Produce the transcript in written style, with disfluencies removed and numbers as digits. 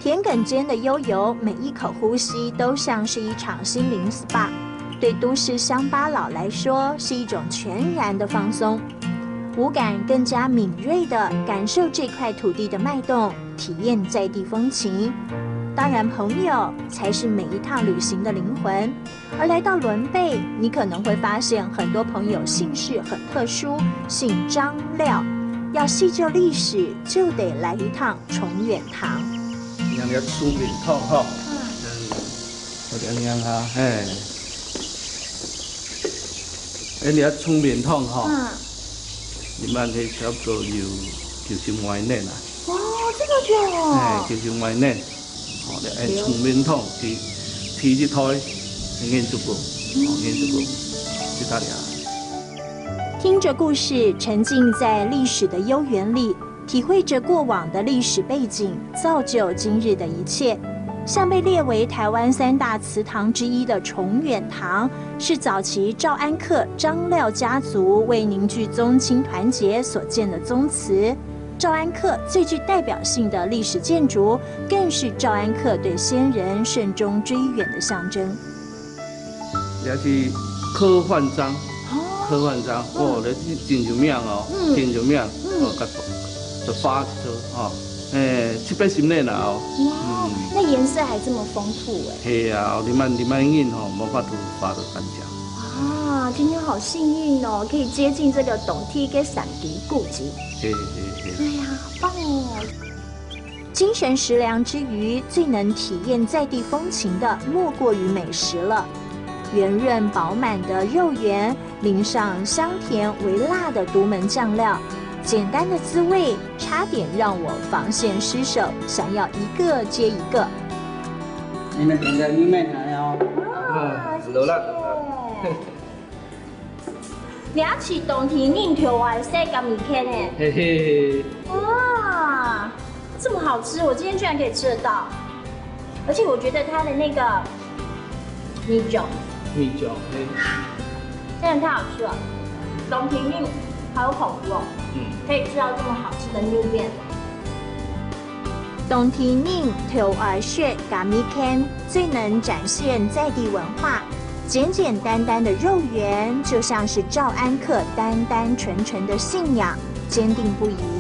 田埂间的悠游，每一口呼吸都像是一场心灵 SPA。对都市乡巴佬来说，是一种全然的放松，五感更加敏锐地感受这块土地的脉动，体验在地风情。当然，朋友才是每一趟旅行的灵魂。而来到伦贝，你可能会发现很多朋友姓氏很特殊，姓张廖。要细究历史，就得来一趟崇远堂。娘娘出面痛哈，我娘娘哈，哎，人家出面痛哈，你们那差不多就是怀念啦。哦，这么久哦。哎，就是怀念，哦，你出面痛，提一胎，研究过，研究过，去哪里啊？听着故事，沉浸在历史的悠园里，体会着过往的历史背景，造就今日的一切。像被列为台湾3大祠堂之一的崇远堂，是早期赵安克、张廖家族为凝聚宗亲团结所建的宗祠。赵安克最具代表性的历史建筑，更是赵安克对先人慎终追远的象征。也是柯焕章。柯焕章，哦，那真有名哦，真有名，就发车哦，780年了哦。哇，那颜色还这么丰富哎。系啊，你们印吼，无法度发到颁奖。哇，今天好幸运哦，可以接近这个董梯跟闪迪古迹。对。对呀，好棒哦！精神食粮之余，最能体验在地风情的，莫过于美食了。圆润饱满的肉圆，淋上香甜微辣的独门酱料，简单的滋味，差点让我防线失手，想要一个接一个。你们来哦。谢谢。了起冬天宁条外塞个米片呢。嘿嘿。哇，这么好吃，我今天居然可以吃得到，而且我觉得它的那个米酒。真的太好吃了，冬天令好有口福哦，可以吃到这么好吃的牛面。冬天令头儿血咖米片最能展现在地文化，简简单单的肉圆就像是赵安克单单纯纯的信仰，坚定不移。